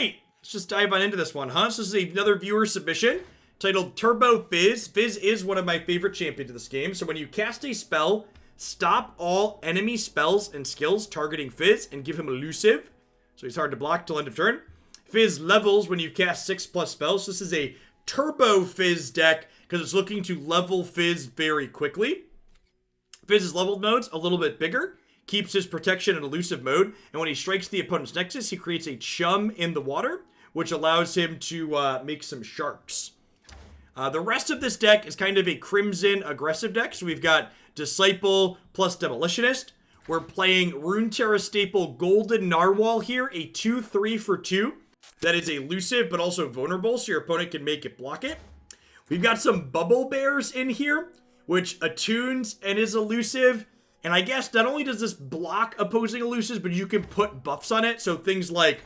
right, let's just dive on into this one, huh? So this is another viewer submission titled Turbo Fizz. Fizz is one of my favorite champions of this game. So when you cast a spell, stop all enemy spells and skills targeting Fizz and give him elusive. So he's hard to block till end of turn. Fizz levels when you cast 6+ spells. So this is a Turbo Fizz deck because it's looking to level Fizz very quickly. Fizz's leveled mode's a little bit bigger, keeps his protection in elusive mode, and when he strikes the opponent's nexus, he creates a chum in the water, which allows him to make some sharks. The rest of this deck is kind of a Crimson aggressive deck, so we've got Disciple plus Demolitionist. We're playing Runeterra staple Golden Narwhal here, a 2/3 for 2. That is elusive, but also vulnerable, so your opponent can make it block it. We've got some Bubble Bears in here, which attunes and is elusive. And I guess not only does this block opposing elusives, but you can put buffs on it. So things like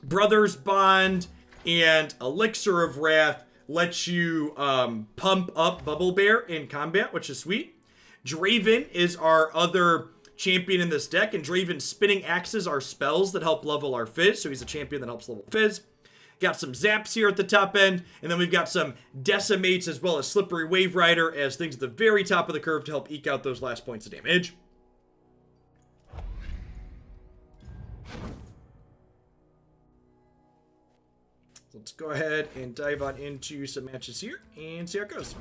Brothers Bond and Elixir of Wrath let you pump up Bubble Bear in combat, which is sweet. Draven is our other champion in this deck, and Draven's spinning axes are spells that help level our Fizz, so he's a champion that helps level Fizz. Got some zaps here at the top end, and then we've got some decimates as well as Slippery Wave Rider as things at the very top of the curve to help eke out those last points of damage. Let's go ahead and dive on into some matches here and see how it goes.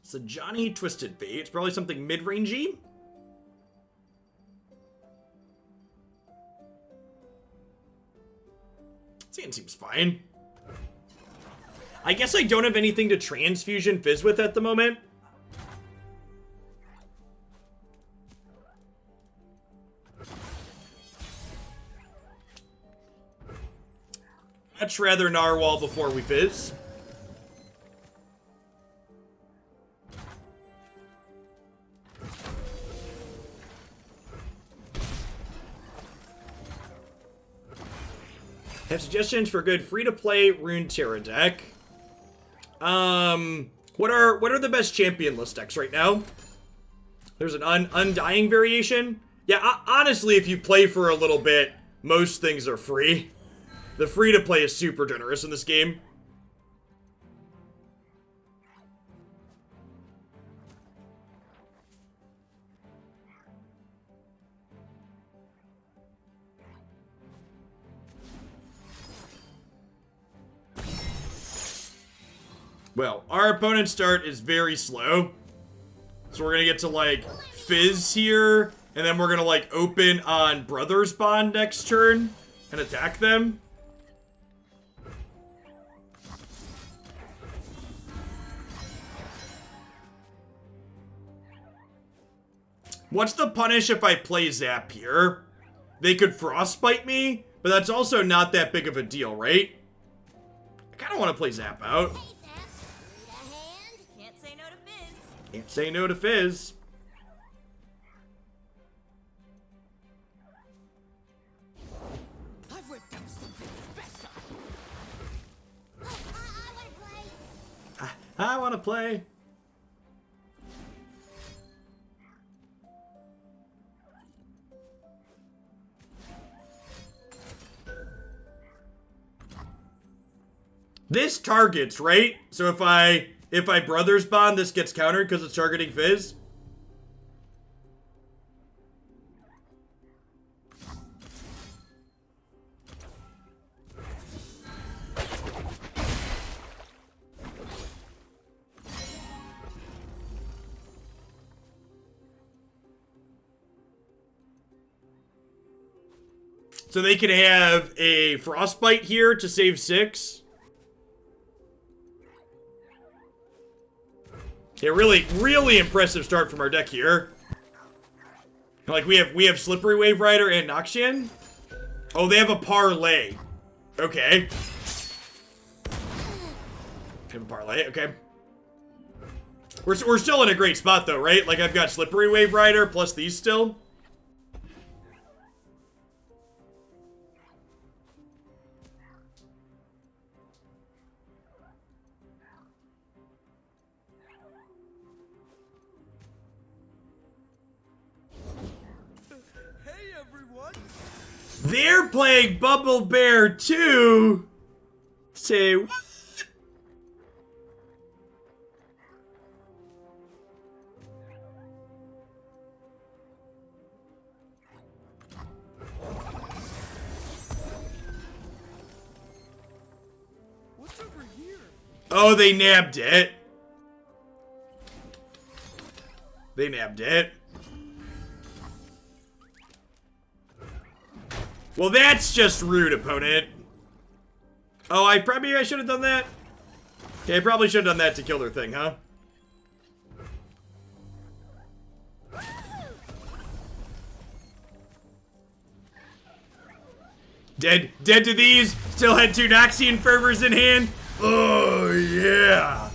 So Johnny Twisted Fate. It's probably something mid-rangey. Seems fine. I guess I don't have anything to transfusion Fizz with at the moment. Much rather Narwhal before we Fizz. Have suggestions for a good free-to-play Runeterra deck. What are the best champion list decks right now? There's an Undying variation. Yeah, honestly, if you play for a little bit, most things are free. The free-to-play is super generous in this game. Well, our opponent's start is very slow. So we're gonna get to, like, Fizz here, and then we're gonna, like, open on Brothers Bond next turn and attack them. What's the punish if I play Zap here? They could Frostbite me, but that's also not that big of a deal, right? I kind of want to play Zap out. Can't say no to Fizz. I've ripped up something special. I want to play. This targets, right? So if I Brothers Bond, this gets countered because it's targeting Fizz. So they could have a Frostbite here to save 6. Yeah, really impressive start from our deck here. Like, we have Slippery Wave Rider and Noxian. Oh, they have a Parlay. Okay. Have a parlay, okay. We're still in a great spot though, right? Like I've got Slippery Wave Rider plus these still. Hey everyone! They're playing Bubble Bear too. Say what? What's over here? Oh, they nabbed it. They nabbed it. Well, that's just rude, opponent. Oh, I should have done that. Okay, I probably should have done that to kill their thing, huh? Dead to these. Still had 2 Noxian Fervors in hand. Oh, yeah.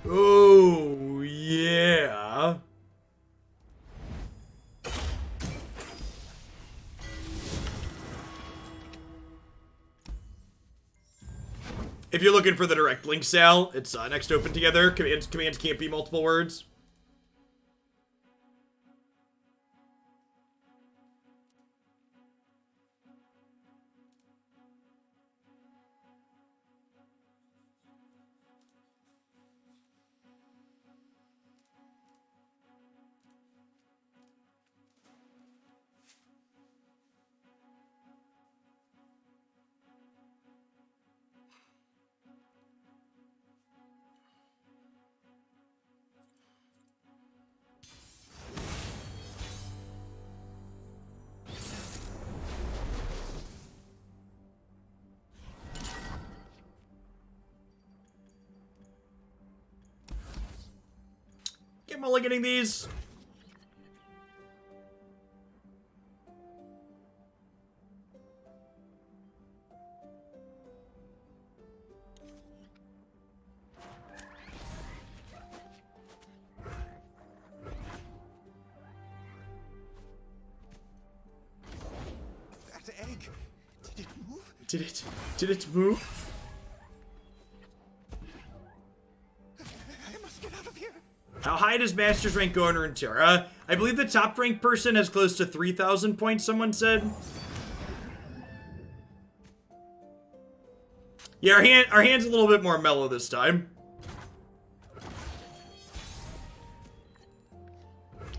Oh, yeah. If you're looking for the direct link, Sal, it's next to open together. Commands can't be multiple words. Get mulliganing these. That egg. Did it move? Did it move? I must get out of here. How high does Master's rank go in Runeterra? I believe the top ranked person has close to 3,000 points, someone said. Yeah, our hand's a little bit more mellow this time.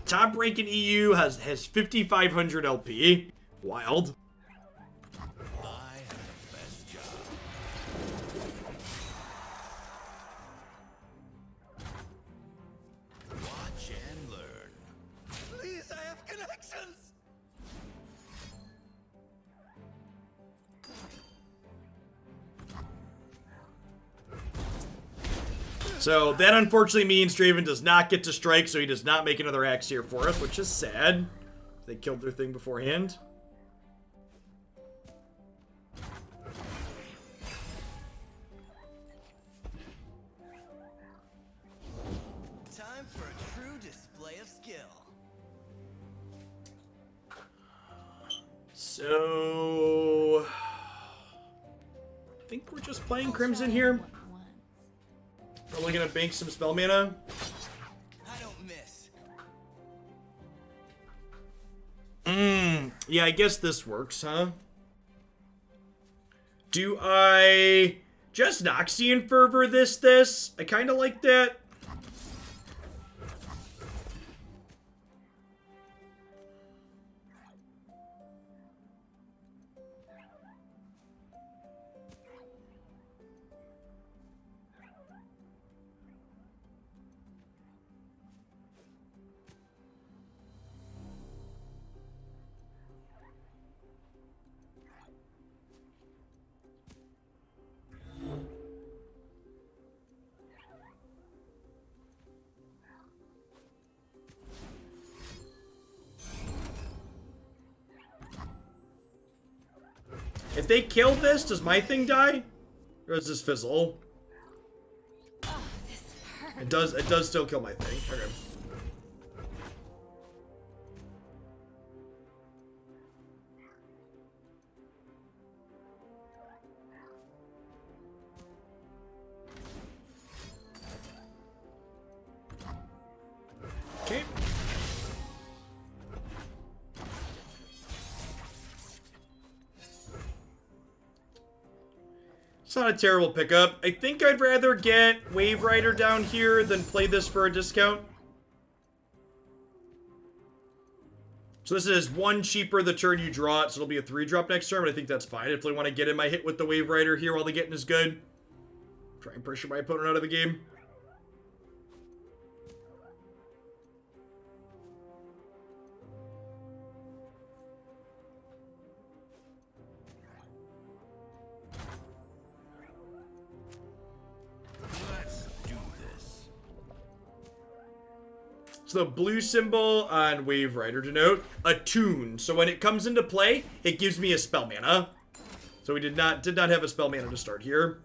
Top rank in EU has 5,500 LP. Wild. I have the best job. Watch and learn. Please, I have connections. So that unfortunately means Draven does not get to strike, so he does not make another axe here for us, which is sad. They killed their thing beforehand. Time for a true display of skill. So I think we're just playing Crimson here. Probably gonna bank some spell mana. I don't miss. Yeah, I guess this works, huh? Do I just Noxian Fervor this? I kind of like that. If they kill this, does my thing die? Or does this fizzle? Oh, this hurts. It does still kill my thing. Okay. Okay. It's not a terrible pickup. I think I'd rather get Wave Rider down here than play this for a discount. So this is 1 cheaper the turn you draw it, so it'll be a 3-drop next turn, but I think that's fine. If I want to get in my hit with the Wave Rider here while the getting is good. Try and pressure my opponent out of the game. Let's do this. So the blue symbol on Wave Rider denote attune. So when it comes into play, it gives me a spell mana. So we did not have a spell mana to start here.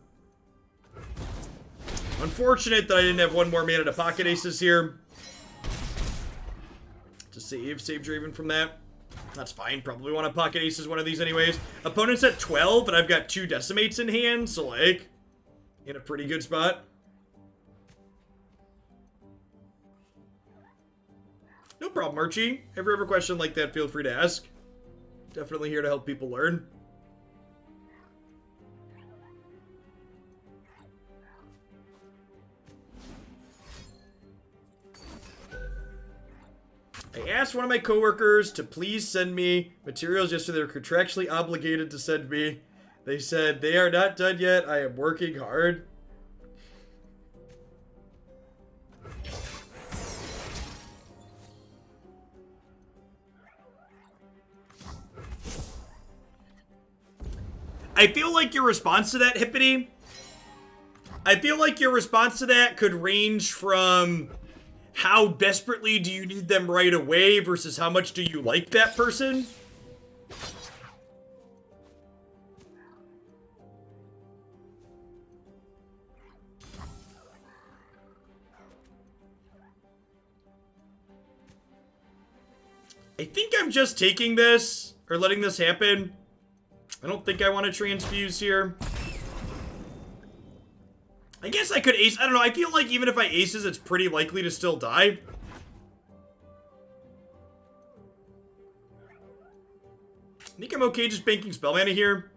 Unfortunate that I didn't have 1 more mana to pocket aces here. To save Draven from that. That's fine. Probably want to pocket aces one of these anyways. Opponent's at 12, and I've got 2 decimates in hand, so like, in a pretty good spot. No problem, Archie. If you ever question like that, feel free to ask. Definitely here to help people learn. I asked one of my coworkers to please send me materials yesterday they're contractually obligated to send me. They said, they are not done yet. I am working hard. I feel like your response to that, Hippity, I feel like your response to that could range from how desperately do you need them right away versus how much do you like that person? I think I'm just taking this, or letting this happen. I don't think I want to transfuse here. I guess I could ace. I don't know. I feel like even if I aces, it's pretty likely to still die. I think I'm okay just banking spell mana here.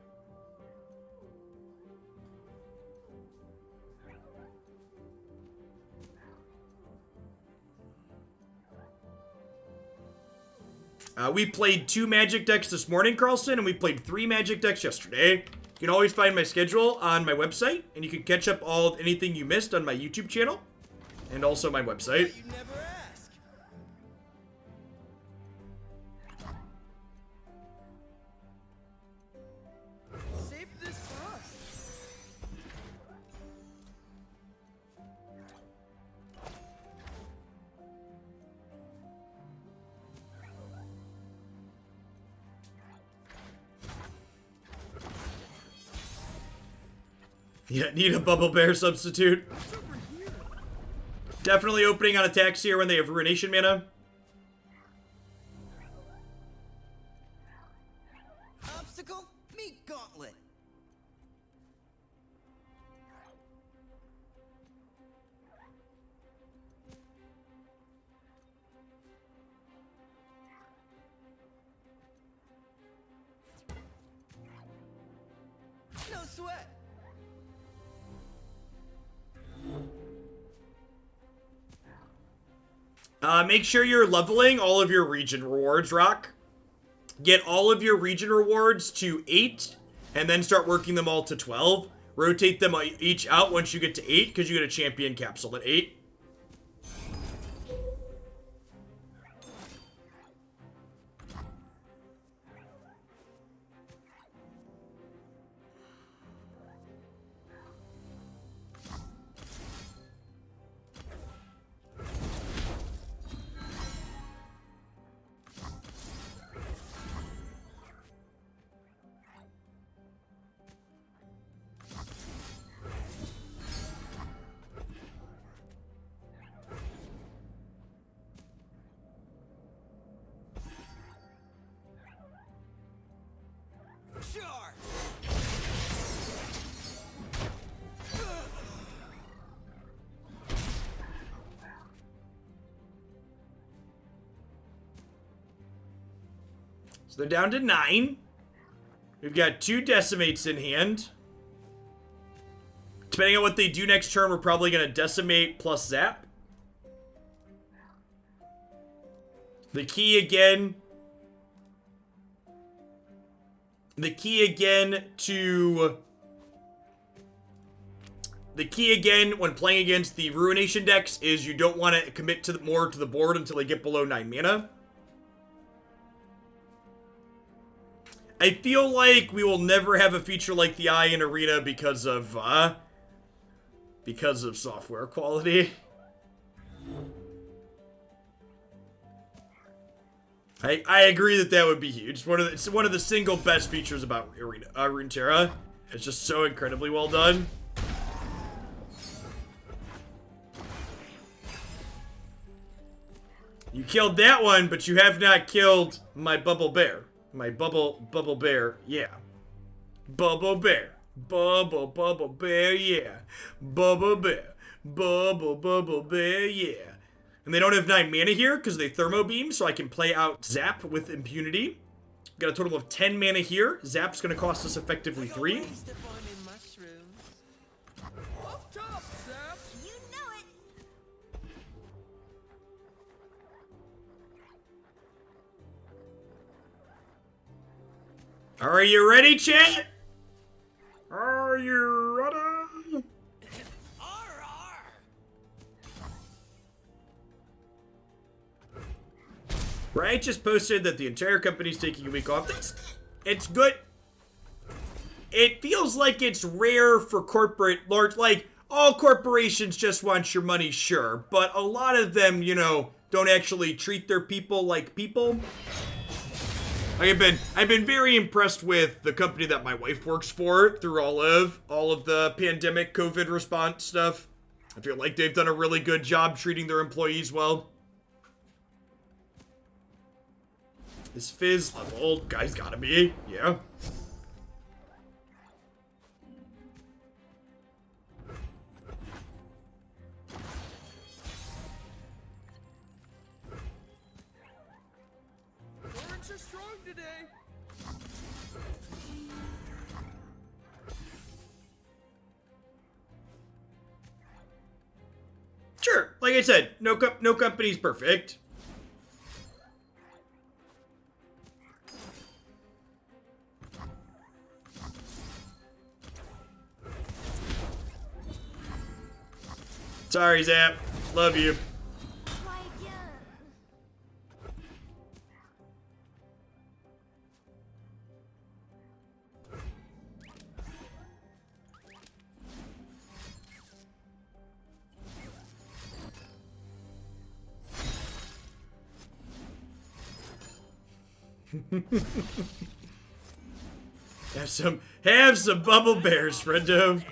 We played 2 Magic decks this morning, Carlson, and we played 3 Magic decks yesterday. You can always find my schedule on my website, and you can catch up all of anything you missed on my YouTube channel, and also my website. You never ask. Save this for us. Yeah, need a Bubble Bear substitute. Definitely opening on attacks here when they have Ruination mana. Obstacle, meet gauntlet. No sweat. Make sure you're leveling all of your region rewards, Rock. Get all of your region rewards to 8, and then start working them all to 12. Rotate them each out once you get to 8, because you get a champion capsule at 8. charge. So they're down to 9. We've got 2 decimates in hand. Depending on what they do next turn, we're probably going to decimate plus zap. The key again when playing against the Ruination decks is you don't want to commit to more to the board until they get below 9 mana. I feel like we will never have a feature like the Eye in Arena because of software quality. I agree that would be huge. It's one of the single best features about Runeterra. It's just so incredibly well done. You killed that one, but you have not killed my bubble bear. My bubble bear, yeah. Bubble bear. Bubble bear, yeah. Bubble bear, yeah. And they don't have 9 mana here because they thermo beam, so I can play out Zap with impunity. Got a total of 10 mana here. Zap's gonna cost us effectively 3. Up top, Zap. You know it. Are you ready, chat? Are you ready? Right, just posted that the entire company's taking a week off. It's good. It feels like it's rare for like, all corporations just want your money, sure. But a lot of them, you know, don't actually treat their people like people. I've been very impressed with the company that my wife works for through all of the pandemic COVID response stuff. I feel like they've done a really good job treating their employees well. Is Fizz leveled? Guy's gotta be, yeah. Words are strong today. Sure, like I said, no company's perfect. Sorry, Zap. Love you. Try again. Have some bubble bears, friendo.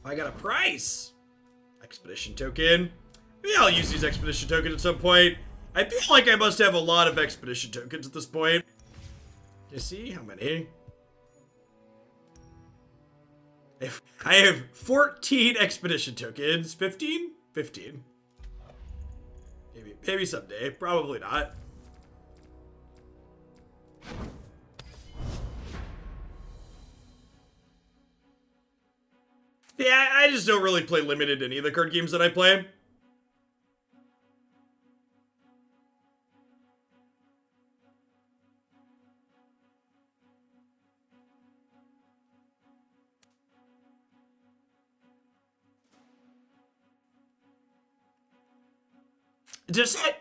I got a price. Expedition token. Maybe I'll use these expedition tokens at some point. I feel like I must have a lot of expedition tokens at this point. You see how many? I have 14 expedition tokens. 15? 15. Maybe someday. Probably not. Yeah, I just don't really play limited any of the card games that I play.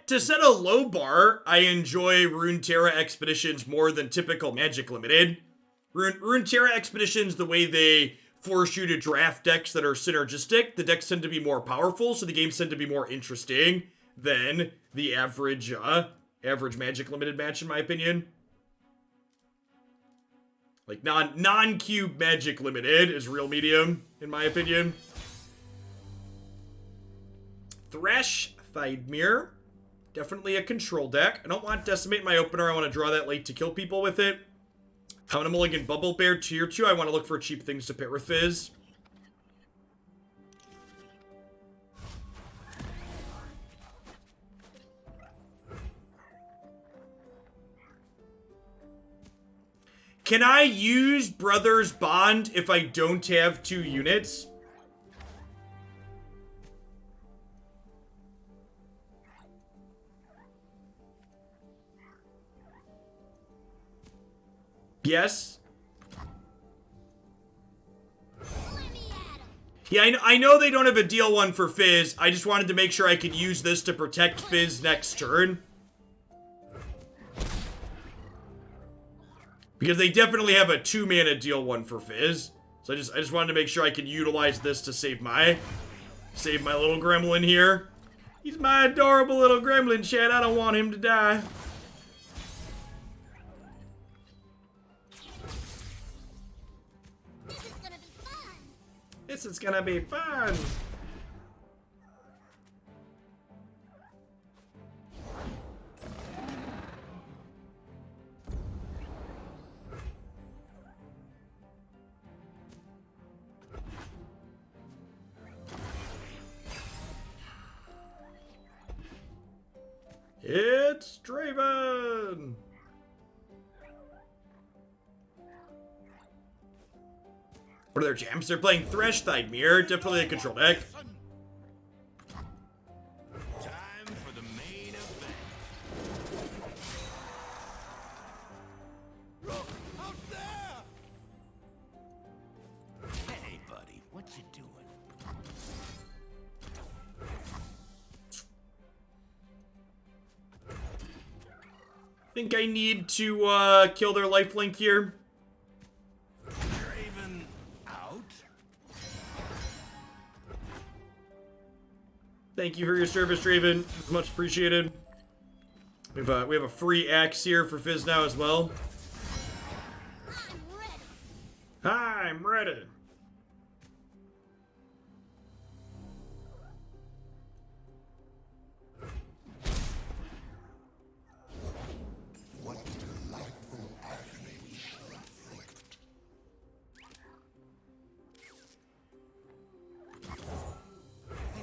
To set a low bar, I enjoy Runeterra Expeditions more than typical Magic Limited. Runeterra Expeditions, the way they force you to draft decks that are synergistic. The decks tend to be more powerful, so the games tend to be more interesting than the average Magic Limited match, in my opinion. Like, non-cube Magic Limited is real medium, in my opinion. Thresh Thydmere. Definitely a control deck. I don't want Decimate in my opener. I want to draw that late to kill people with it. I'm gonna mulligan Bubble Bear tier 2. I want to look for cheap things to pair with Fizz. Can I use Brothers Bond if I don't have 2 units? Yes. Yeah, I know they don't have a deal 1 for Fizz. I just wanted to make sure I could use this to protect Fizz next turn. Because they definitely have a 2-mana deal 1 for Fizz. So I just wanted to make sure I could utilize this to save my little gremlin here. He's my adorable little gremlin, Chad. I don't want him to die. This is gonna be fun. It's Draven. What are their jams? They're playing Thresh Thydmere, definitely a control deck. Time for the main event. Look out there! Hey, buddy, what you doing? Think I need to kill their lifelink here. Draven out? Thank you for your service, Draven. It's much appreciated. We have a free axe here for Fizz now as well. I'm ready. Hi, I'm ready.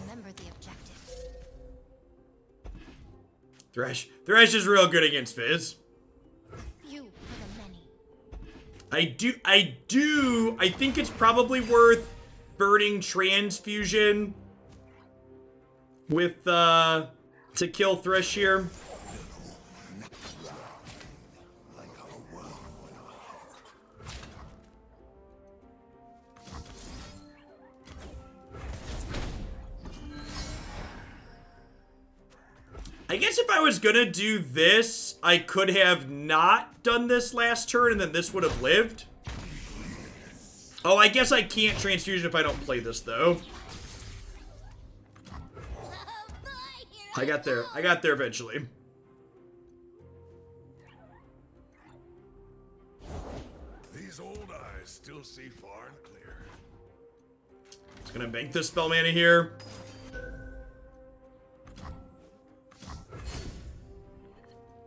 Remember the objectives. Thresh is real good against Fizz. Few for the many. I think it's probably worth burning Transfusion with, to kill Thresh here. I guess if I was gonna do this, I could have not done this last turn and then this would have lived. Oh, I guess I can't transfusion if I don't play this though. I got there eventually. These old eyes still see far and clear. Just gonna bank this spell mana here.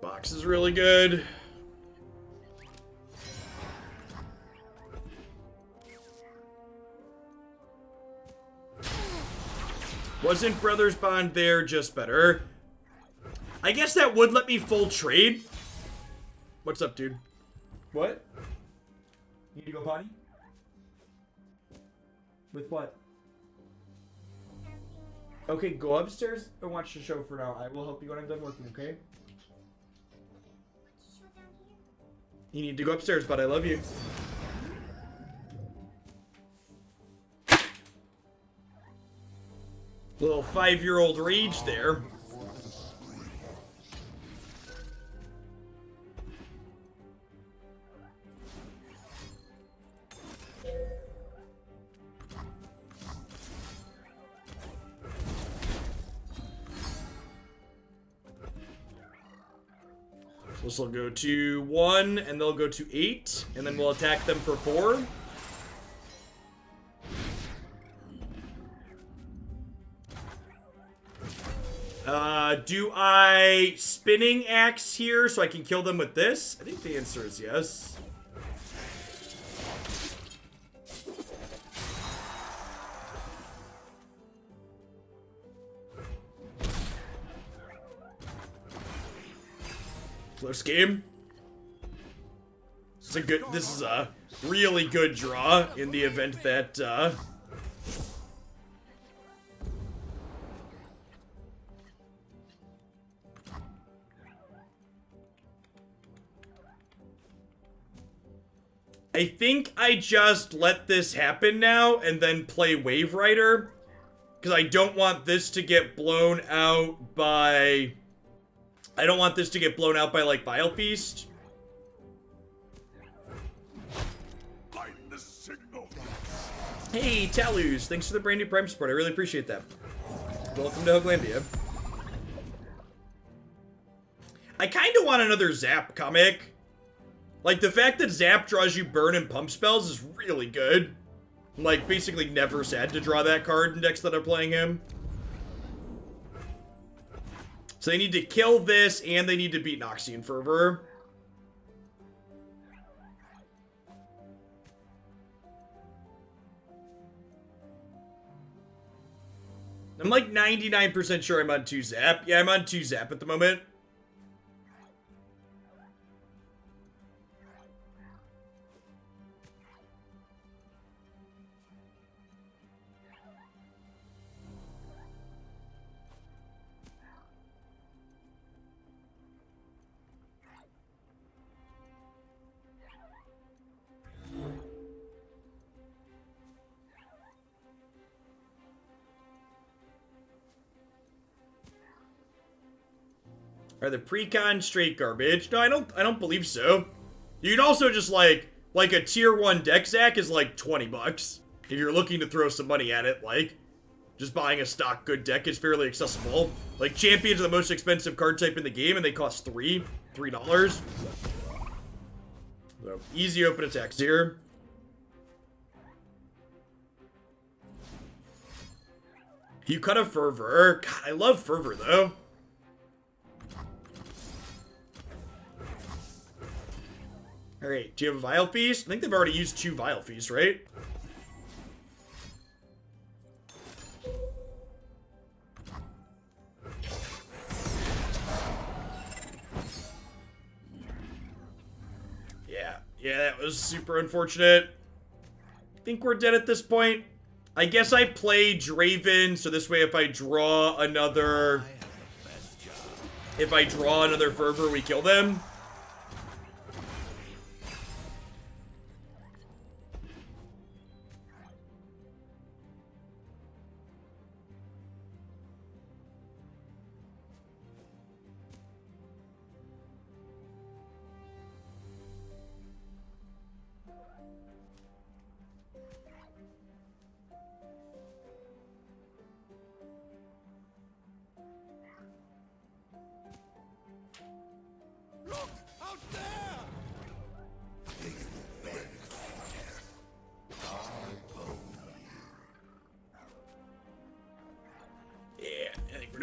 Box is really good. Wasn't Brothers Bond there, just better. I guess that would let me full trade. What's up, dude? What? You need to go potty? With what? Okay, go upstairs and watch the show for now. I will help you when I'm done working, okay? You need to go upstairs, but I love you. Little 5-year-old rage there. This will go to 1, and they'll go to 8, and then we'll attack them for 4. Do I spinning axe here so I can kill them with this? I think the answer is yes. Close game. This is a really good draw in the event that I think I just let this happen now and then play Wave Rider, because I don't want this to get blown out by like Vile Feast. Hey, Talus, thanks for the brand new Prime support. I really appreciate that. Welcome to Hooglandia. I kind of want another Zap comic. Like, the fact that Zap draws you burn and pump spells is really good. I'm, like, basically never sad to draw that card in decks that are playing him. So they need to kill this, and they need to beat Noxian Fervor. I'm like 99% sure I'm on 2 Zap. Yeah, I'm on 2 Zap at the moment. Are the precon straight garbage? No, I don't believe so. You can also just like a tier 1 deck Zac is like 20 bucks. If you're looking to throw some money at it, like just buying a stock good deck is fairly accessible. Like champions are the most expensive card type in the game and they cost $3. So easy open attacks here. You cut a Fervor. God, I love Fervor though. Alright, do you have a Vile Feast? I think they've already used 2 Vile Feasts, right? Yeah, that was super unfortunate. I think we're dead at this point. I guess I play Draven, so this way if I draw another Fervor, we kill them.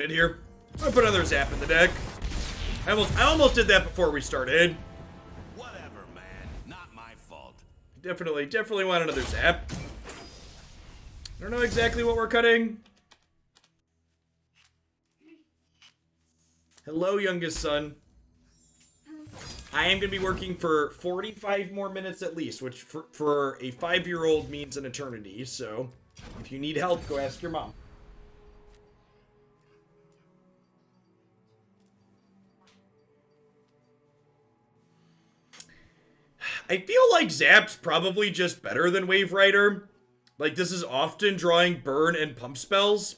Here. I'm gonna put another Zap in the deck. I almost did that before we started. Whatever, man. Not my fault. Definitely want another Zap. I don't know exactly what we're cutting. Hello, youngest son. I am gonna be working for 45 more minutes at least, which for a 5-year-old means an eternity. So, if you need help, go ask your mom. I feel like Zap's probably just better than Wave Rider. Like, this is often drawing burn and pump spells.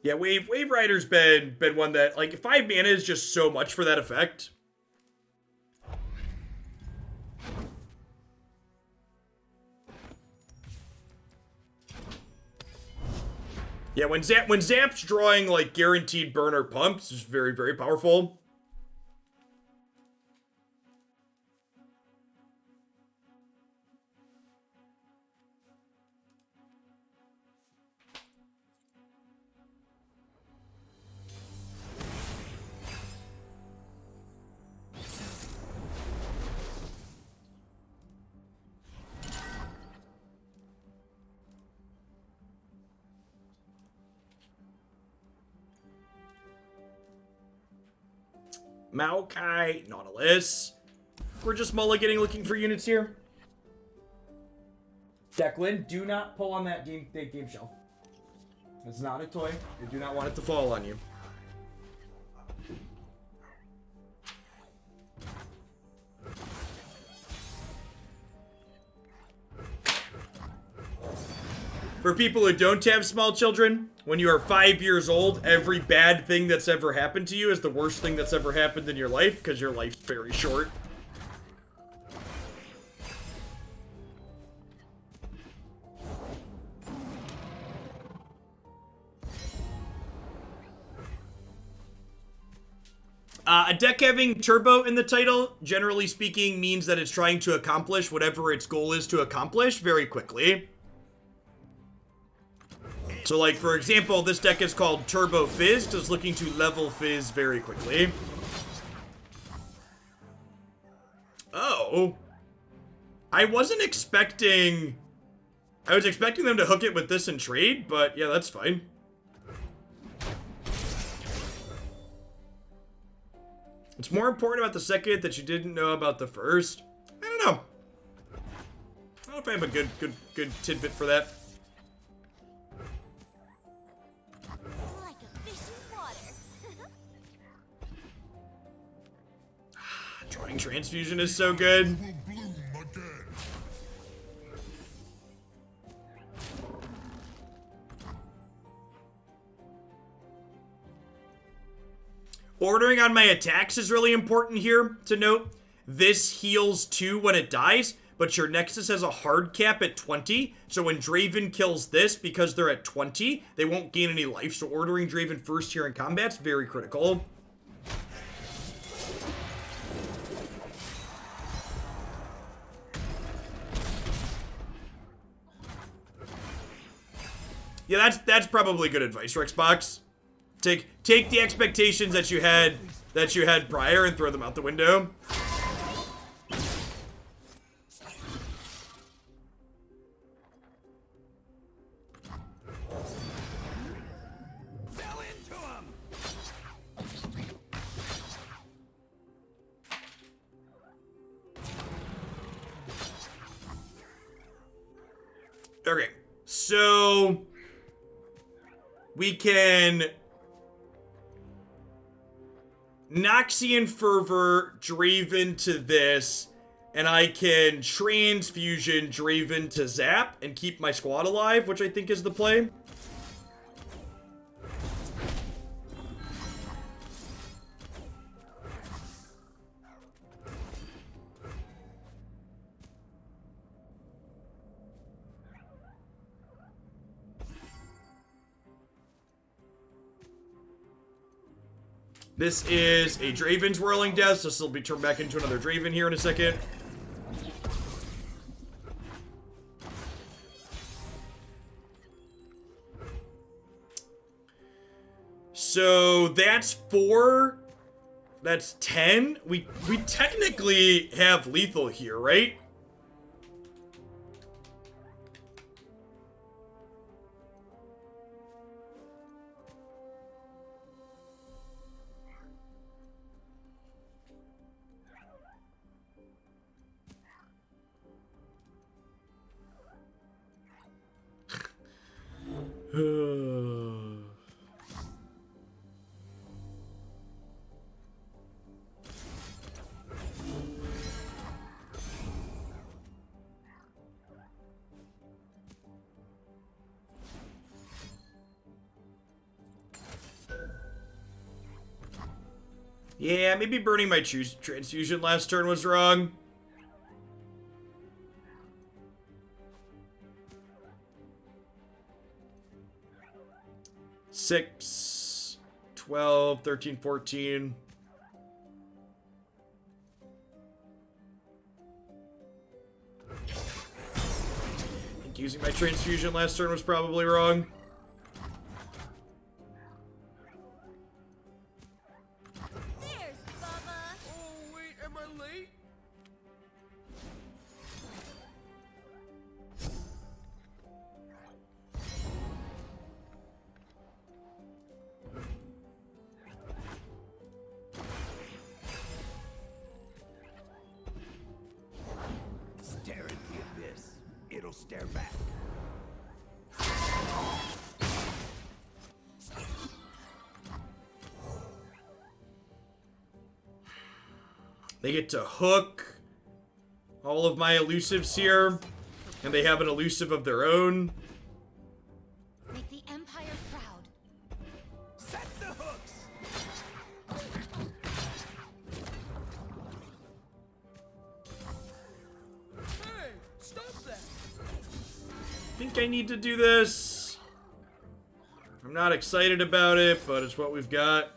Yeah, Wave Rider's been one that, like, 5 mana is just so much for that effect. Yeah, when Zap's drawing like guaranteed burner pumps, it's very, very powerful. Maokai, Nautilus. We're just mulliganing looking for units here. Declan, do not pull on that game shelf. It's not a toy. I do not want it to fall on you. For people who don't have small children, when you are 5 years old, every bad thing that's ever happened to you is the worst thing that's ever happened in your life, because your life's very short. A deck having turbo in the title, generally speaking, means that it's trying to accomplish whatever its goal is to accomplish very quickly. So, like, for example, this deck is called Turbo Fizz, so it's looking to level Fizz very quickly. Oh. I wasn't expecting... I was expecting them to hook it with this and trade, but yeah, that's fine. It's more important about the second that you didn't know about the first. I don't know. I don't know if I have a good tidbit for that. Like a fish in water. Drawing Transfusion is so good. Ordering on my attacks is really important here to note. This heals 2 when it dies, but your Nexus has a hard cap at 20. So when Draven kills this, because they're at 20, they won't gain any life. So ordering Draven first here in combat is very critical. Yeah, that's probably good advice, Rexbox. Take the expectations that you had prior and throw them out the window. Fell into him. Okay, so we can Noxian Fervor Draven to this, and I can Transfusion Draven to Zap and keep my squad alive, which I think is the play. This is a Draven's Whirling Death, so this will be turned back into another Draven here in a second. So that's 4. That's 10. We technically have lethal here, right? Yeah, maybe burning my Transfusion last turn was wrong. 6, 12, 13, 14. I think using my transfusion last turn was probably wrong. There's Bubba. Oh, wait, am I late? Stare at the abyss. It'll stare back. They get to hook all of my elusives here, and they have an elusive of their own. Make the Empire proud. Set the hooks. Hey, stop that. I think I need to do this. I'm not excited about it, but it's what we've got.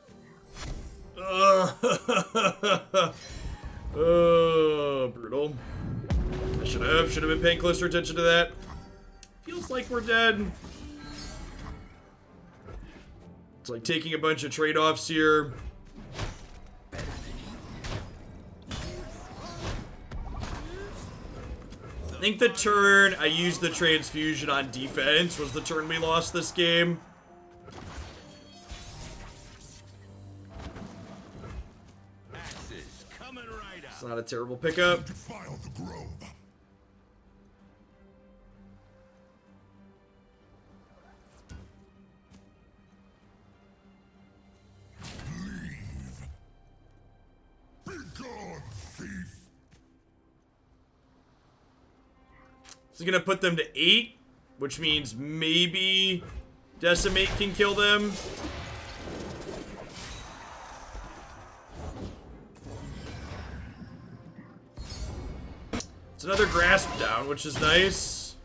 Oh, brutal. I should have been paying closer attention to that. Feels like we're dead. It's like taking a bunch of trade-offs here. I think the turn I used the transfusion on defense was the turn we lost this game. Axes coming right It's up. not a terrible pickup. Defile the grove. Leave. Be gone, thief. This is gonna put them to 8, which means maybe Decimate can kill them. It's another grasp down, which is nice.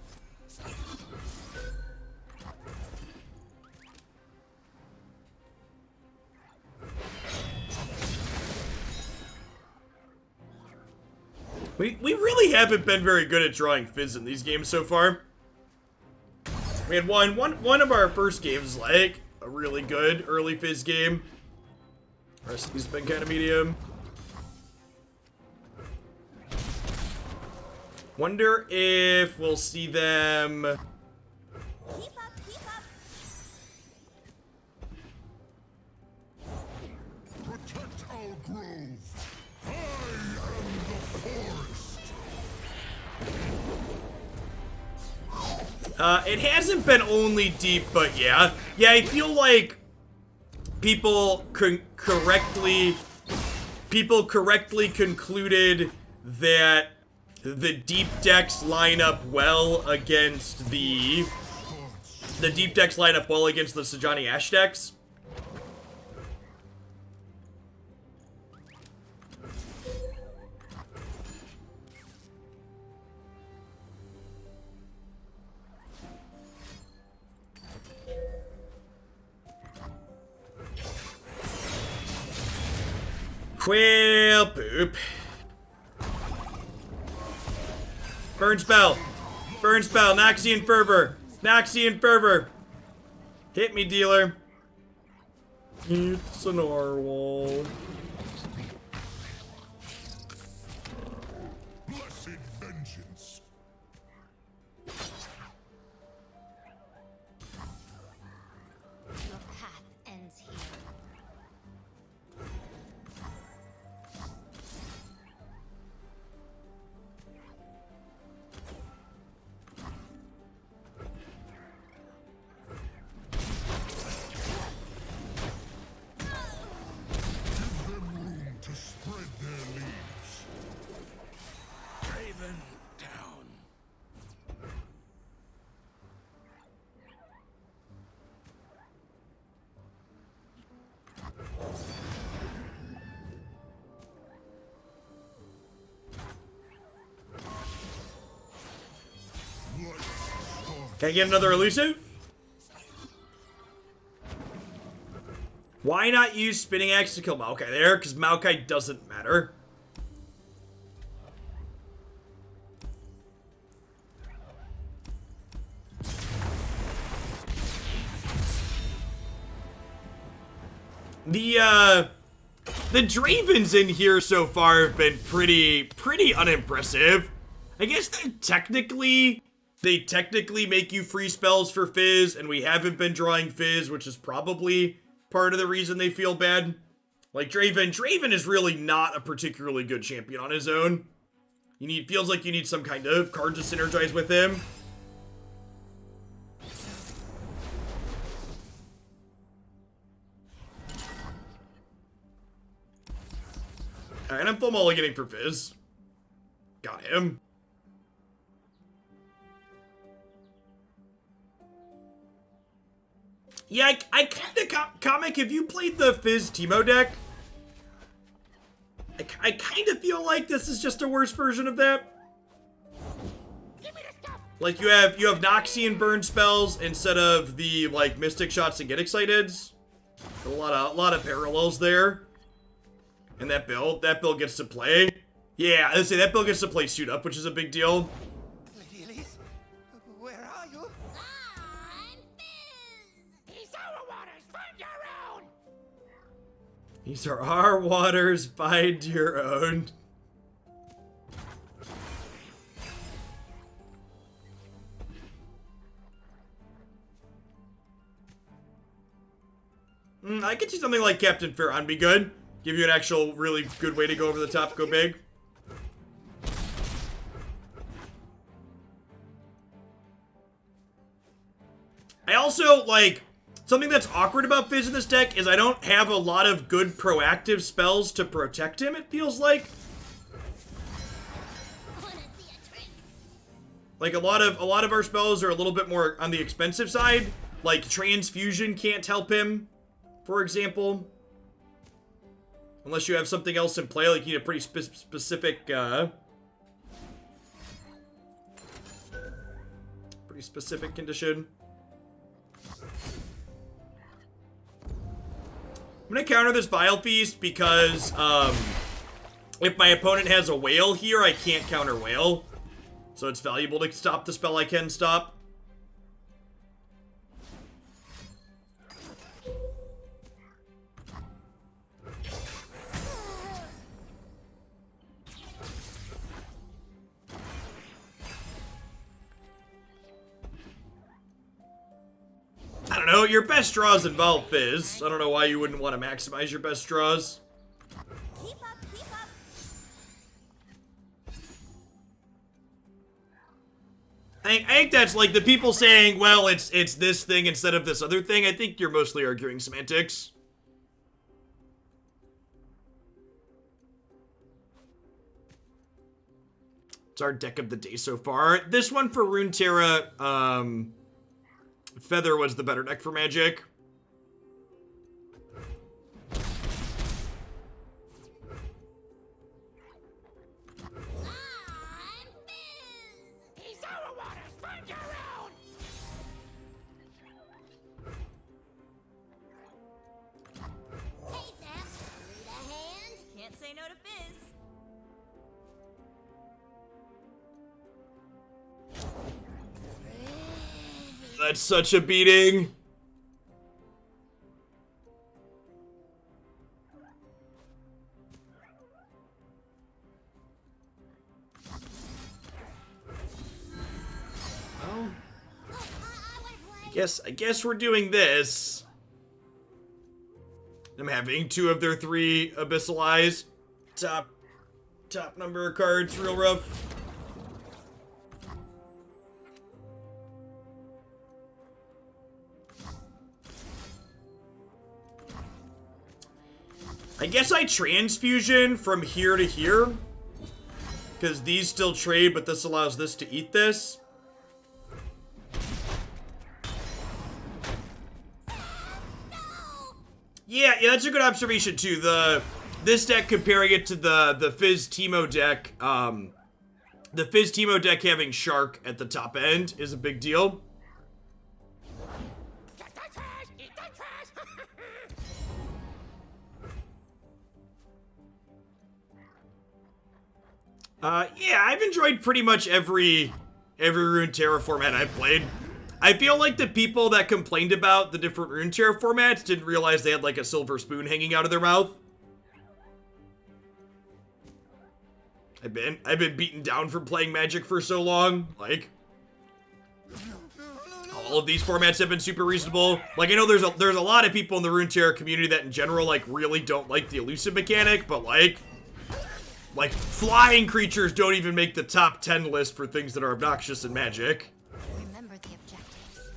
We really haven't been very good at drawing Fizz in these games so far. We had one of our first games, like, a really good early Fizz game. The rest of these have been kind of medium. Wonder if we'll see them... Keep up, keep up. Protect our grove. I am the forest. It hasn't been only deep, but yeah. Yeah, I feel like people correctly concluded that the deep decks line up well against the deep decks line up well against the Sejani Ash decks. Quail poop. Burn spell. Burn spell. Noxian Fervor. Noxian Fervor. Hit me, dealer. It's a narwhal. Blessed vengeance. Your path ends here. Give them room to spread their leaves. Raven down. Light stars. Can I get another elusive? Why not use Spinning Axe to kill Maokai there? Because Maokai doesn't matter. The Dravens in here so far have been pretty unimpressive. I guess they technically make you free spells for Fizz, and we haven't been drawing Fizz, which is probably part of the reason they feel bad. Like Draven is really not a particularly good champion on his own. Feels like you need some kind of card to synergize with him. Alright, I'm full mulliganing for Fizz. Got him. Yeah, I kinda, Comic, have you played the Fizz Teemo deck? I kinda feel like this is just a worse version of that. Like, you have Noxian burn spells instead of the, like, Mystic Shots and Get Exciteds. A lot of parallels there. And that build gets to play. Yeah, I'd say that build gets to play Suit Up, which is a big deal. Lady Elise, where are you? I'm Fizz! These are waters, find your own! These are our waters, find your own. I could see something like Captain Farron be good. Give you an actual really good way to go over the top, go big. I also, like, something that's awkward about Fizz in this deck is I don't have a lot of good proactive spells to protect him, it feels like. Wanna see a trick? Like, a lot of our spells are a little bit more on the expensive side. Like, Transfusion can't help him, for example. Unless you have something else in play, like you need a pretty specific condition. I'm gonna counter this Vile Feast because, if my opponent has a Whale here, I can't counter Whale. So it's valuable to stop the spell I can stop. I don't know, your best draws involve Fizz. I don't know why you wouldn't want to maximize your best draws. Keep up, keep up! I think that's like the people saying, well, it's this thing instead of this other thing. I think you're mostly arguing semantics. It's our deck of the day so far. This one for Runeterra, Feather was the better deck for Magic. I'm Fizz! These are waters, find your own! Hey, Sam, need a hand? Can't say no to Fizz. That's such a beating. Well, I guess we're doing this. I'm having 2 of their 3 Abyssal Eyes. Top number of cards, real rough. I guess I transfusion from here to here. Because these still trade, but this allows this to eat this. Yeah, that's a good observation too. This deck comparing it to the Fizz Teemo deck, the Fizz Teemo deck having Shark at the top end is a big deal. Get the trash! Eat the trash! Yeah, I've enjoyed pretty much every Runeterra format I've played. I feel like the people that complained about the different Runeterra formats didn't realize they had like a silver spoon hanging out of their mouth. I've been beaten down from playing Magic for so long. Like, all of these formats have been super reasonable. Like, I know there's a lot of people in the Runeterra community that in general like really don't like the elusive mechanic, but like flying creatures don't even make the top 10 list for things that are obnoxious in Magic. Remember the objectives.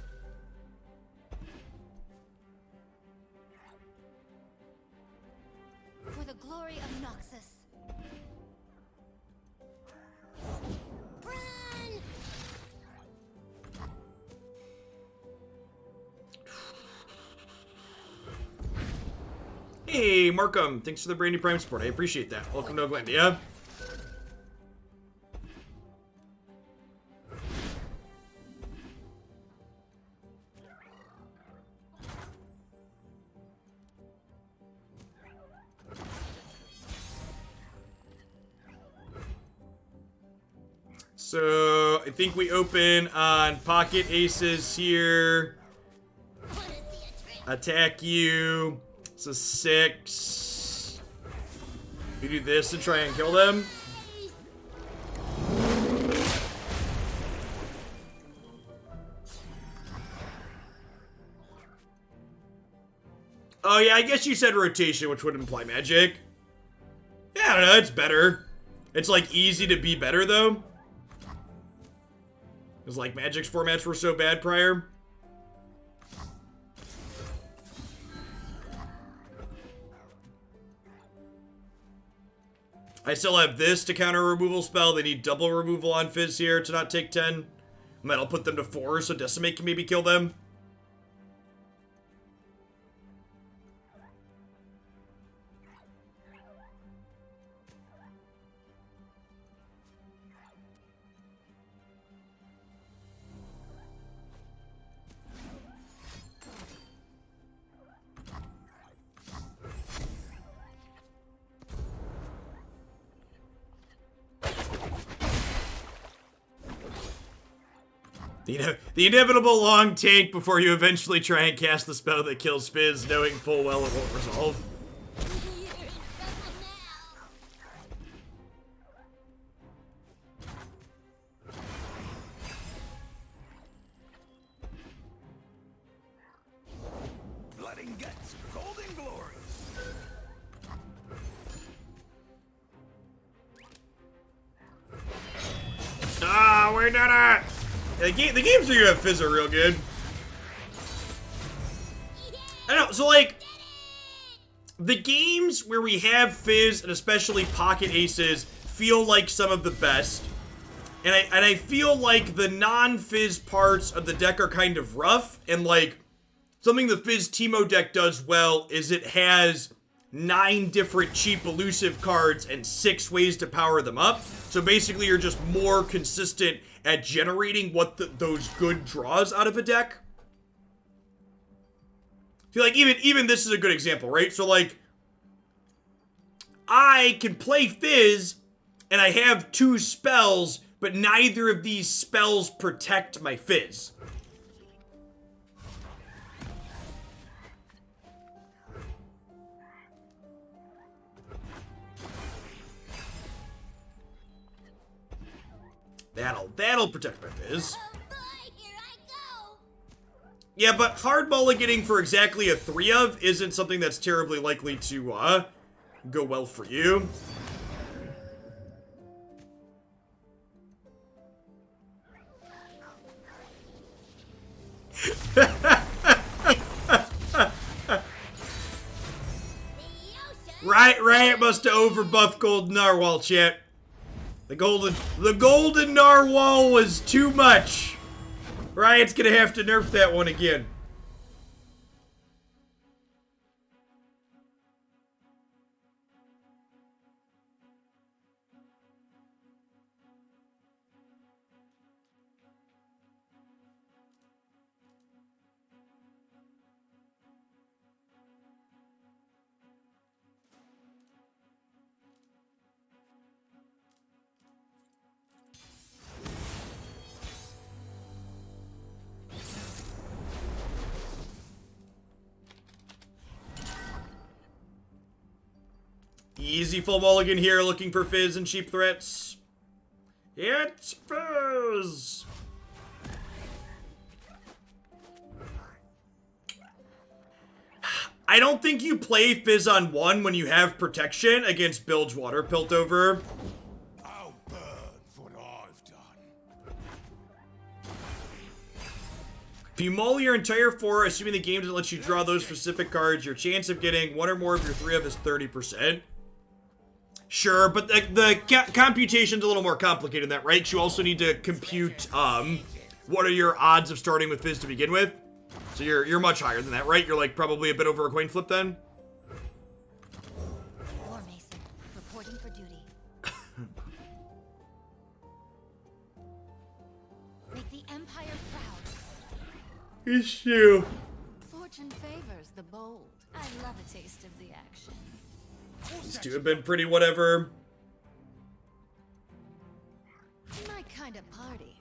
For the glory of Noxus. Run! Hey, Markham, thanks for the Brandy Prime support. I appreciate that. Welcome to Oaklandia. So, I think we open on pocket aces here. Attack you. It's a 6. We do this to try and kill them. Oh yeah, I guess you said rotation, which would imply magic. Yeah, I don't know, it's better. It's like easy to be better though. Because like Magic's formats were so bad prior. I still have this to counter a removal spell. They need double removal on Fizz here to not take 10. That'll put them to 4, so Decimate can maybe kill them. The inevitable long take before you eventually try and cast the spell that kills Fizz, knowing full well it won't resolve. You're in trouble now. Blood and guts, golden glory. Ah, we did it! The games where you have Fizz are real good. I know, so like, the games where we have Fizz, and especially Pocket Aces, feel like some of the best. And I feel like the non-Fizz parts of the deck are kind of rough, and like, something the Fizz Teemo deck does well is it has 9 different cheap elusive cards and 6 ways to power them up. So basically you're just more consistent at generating what those good draws out of a deck. I feel like even this is a good example, right? So like, I can play Fizz and I have 2 spells, but neither of these spells protect my Fizz. That'll protect my Fizz. Oh boy, here I go. Yeah, but hard mulliganing for exactly a 3 of isn't something that's terribly likely to go well for you. Riot must have overbuffed Golden Narwhal, chat. The golden narwhal was too much. Riot's gonna have to nerf that one again. Easy full mulligan here, looking for Fizz and cheap threats. It's Fizz! I don't think you play Fizz on 1 when you have protection against Bilge Water Piltover. I'll burn for what I've done. If you mull your entire 4, assuming the game doesn't let you draw those specific cards, your chance of getting 1 or more of your 3 of is 30%. Sure, but the computation's a little more complicated than that, right? You also need to compute, what are your odds of starting with Fizz to begin with? So you're much higher than that, right? You're like probably a bit over a coin flip then? War Mason, reporting for duty. Make the Empire proud. Issue. Fortune favors the bold. I love a taste of the action. These two have been pretty whatever. My kind of party.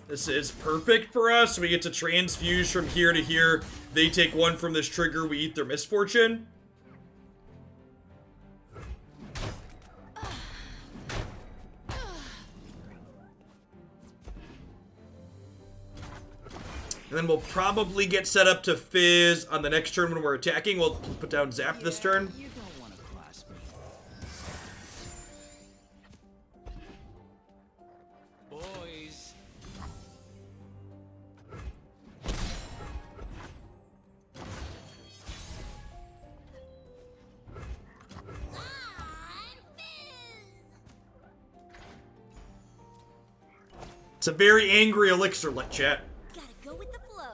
This is perfect for us. We get to transfuse from here to here. They take 1 from this trigger. We eat their misfortune. And then we'll probably get set up to Fizz on the next turn when we're attacking. We'll put down Zap this turn. You don't want to class me. Boys. I'm Fizz! It's a very angry elixir, let chat. Gotta go with the flow.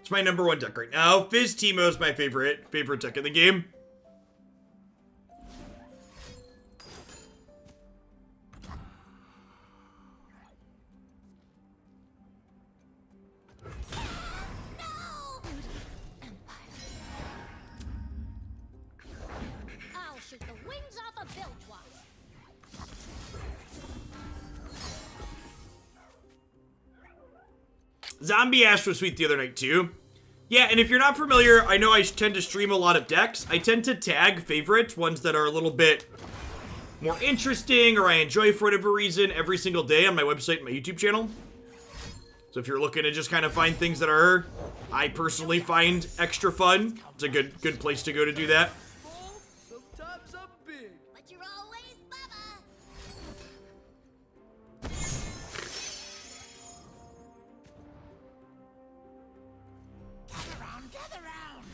It's my number 1 deck right now. Fizz Teemo is my favorite deck in the game. I'll shoot the wings off a bilge wasp. Zombie Ash was sweet the other night too. Yeah, and if you're not familiar, I know I tend to stream a lot of decks. I tend to tag favorites, ones that are a little bit more interesting or I enjoy for whatever reason every single day on my website and my YouTube channel. So if you're looking to just kind of find things that are, I personally find extra fun, it's a good place to go to do that. Sometimes I'm big. But you're always Bubba. Gather round, gather round.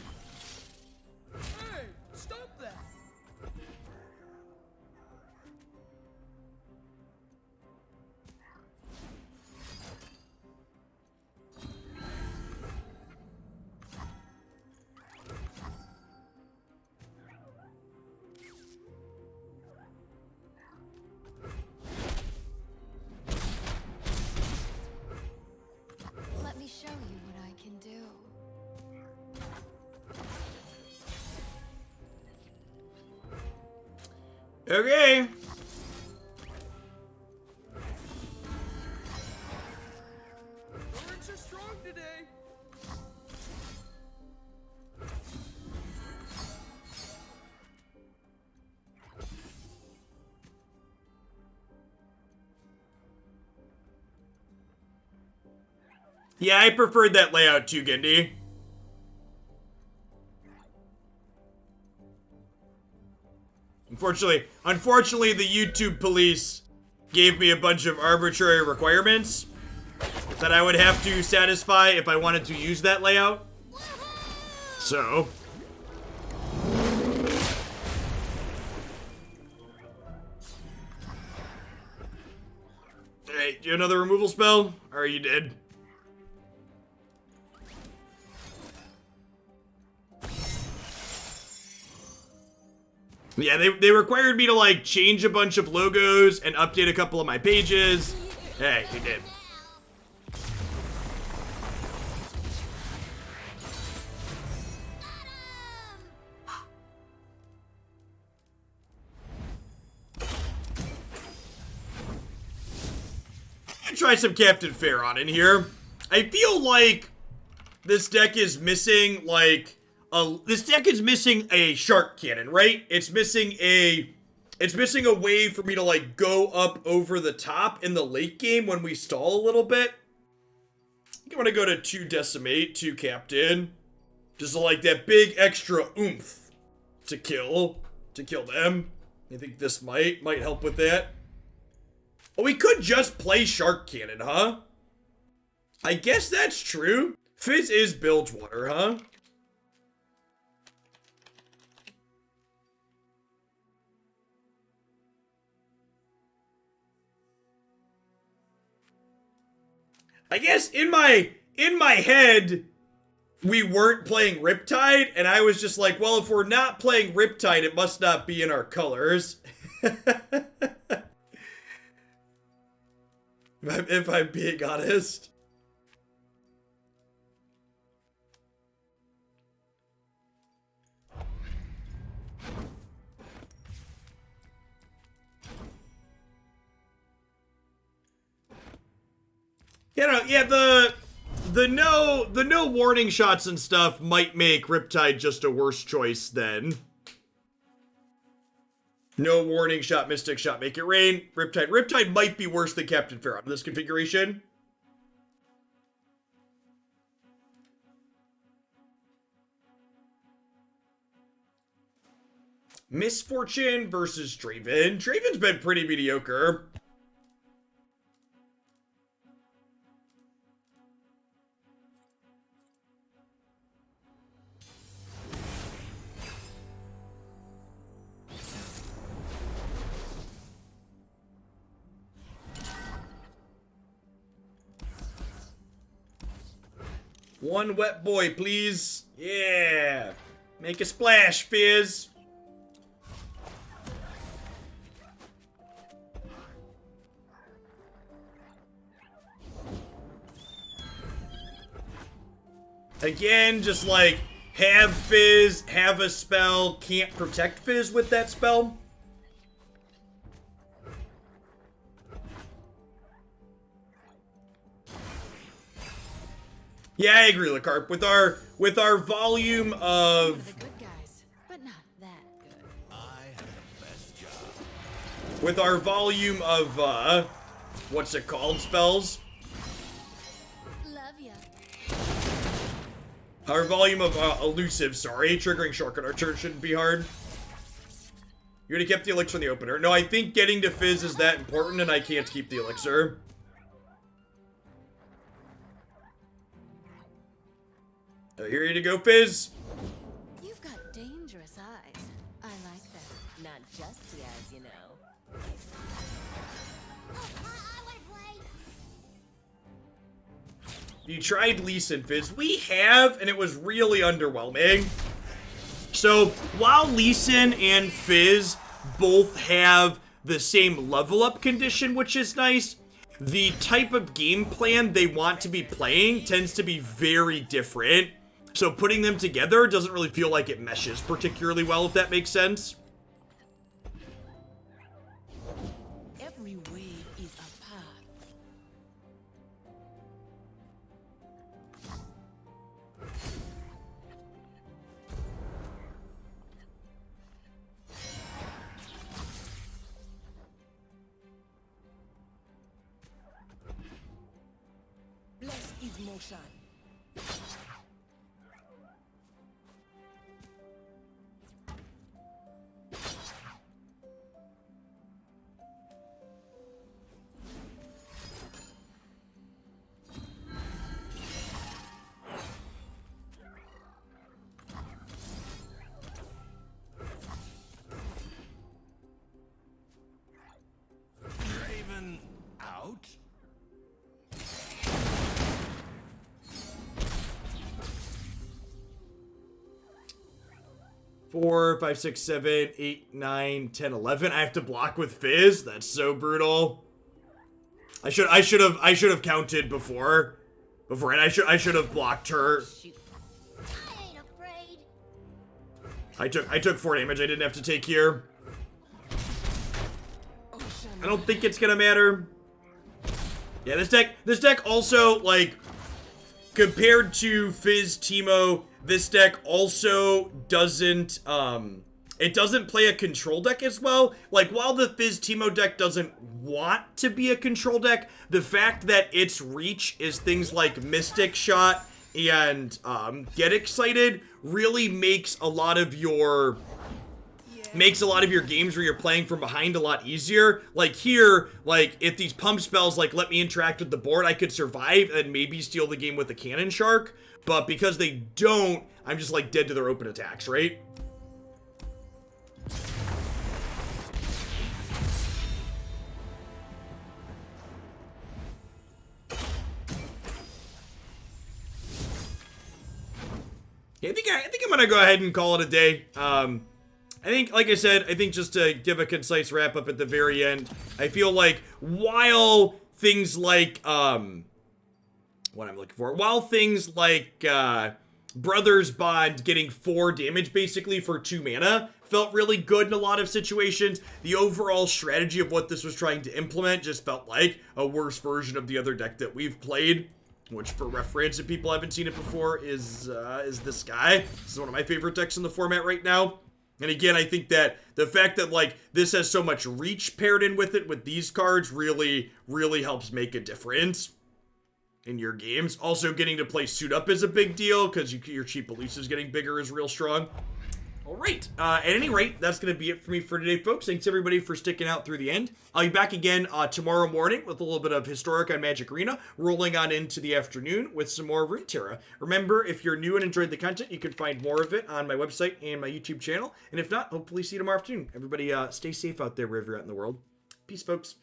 Hey, stop that. Let me show you what I can do. Okay. Birds are strong today. Yeah, I preferred that layout too, Gendy. Unfortunately, the YouTube police gave me a bunch of arbitrary requirements that I would have to satisfy if I wanted to use that layout. So... Hey, do another removal spell? Or are you dead? Yeah, they required me to, like, change a bunch of logos and update a couple of my pages. Hey, he did. gonna try some Captain Pharaon in here. I feel like this deck is missing, like, this deck is missing a shark cannon, right? It's missing a way for me to, like, go up over the top in the late game when we stall a little bit. I think I'm gonna go to 2 Decimate, 2 Captain. Just like that big extra oomph to kill them. I think this might help with that. Oh, we could just play Shark Cannon, huh? I guess that's true. Fizz is Bilgewater, huh? I guess in my head, we weren't playing Riptide, and I was just like, well, if we're not playing Riptide, it must not be in our colors. If I'm being honest. You know, yeah, the no warning shots and stuff might make Riptide just a worse choice then. No warning shot, Mystic shot, make it rain. Riptide might be worse than Captain Pharaon in this configuration. Misfortune versus Draven. Draven's been pretty mediocre. One wet boy, please. Yeah. Make a splash, Fizz. Again, just like, have Fizz, have a spell, can't protect Fizz with that spell. Yeah, I agree, Lacarp. With our volume of... The good guys, but not that good. I have the best job. With our volume of, what's it called, spells? Love ya. Our volume of, elusive, sorry. Triggering Shark on our turn shouldn't be hard. You already kept the elixir in the opener. No, I think getting to Fizz is that important, and I can't keep the elixir. You ready to go, Fizz? You've got dangerous eyes. I like that. Not just the eyes, you know. I wanna play. You tried Lee Sin, Fizz. We have, and it was really underwhelming. So, while Lee Sin and Fizz both have the same level up condition, which is nice, the type of game plan they want to be playing tends to be very different. So putting them together doesn't really feel like it meshes particularly well, if that makes sense. Every wave is a path. Bless is motion. Draven out? 4, 5, 6, 7, 8, 9, 10, 11. I have to block with Fizz. That's so brutal. I should have counted before, and I should have blocked her. Shoot. I ain't afraid. I took 4 damage. I didn't have to take here. I don't think it's gonna matter. Yeah, this deck also, like, compared to Fizz Teemo, this deck also doesn't, it doesn't play a control deck as well. Like, while the Fizz Teemo deck doesn't want to be a control deck, the fact that its reach is things like Mystic Shot and Get Excited really makes a lot of your games where you're playing from behind a lot easier. Like here, like if these pump spells like let me interact with the board, I could survive and maybe steal the game with a Cannon Shark. But because they don't, I'm just like dead to their open attacks, right? I think I'm gonna go ahead and call it a day. I think, like I said, I think just to give a concise wrap up at the very end, I feel like while things like Brothers Bond getting 4 damage basically for 2 mana felt really good in a lot of situations, the overall strategy of what this was trying to implement just felt like a worse version of the other deck that we've played. Which, for reference, if people haven't seen it before, is this guy. This is one of my favorite decks in the format right now. And again, I think that the fact that, like, this has so much reach paired in with it with these cards really, really helps make a difference in your games. Also, getting to play Suit Up is a big deal, because your cheap elusives getting bigger is real strong. All right. At any rate, that's going to be it for me for today, folks. Thanks, everybody, for sticking out through the end. I'll be back again tomorrow morning with a little bit of Historic on Magic Arena, rolling on into the afternoon with some more Runeterra. Remember, if you're new and enjoyed the content, you can find more of it on my website and my YouTube channel. And if not, hopefully see you tomorrow afternoon. Everybody, stay safe out there wherever you're at in the world. Peace, folks.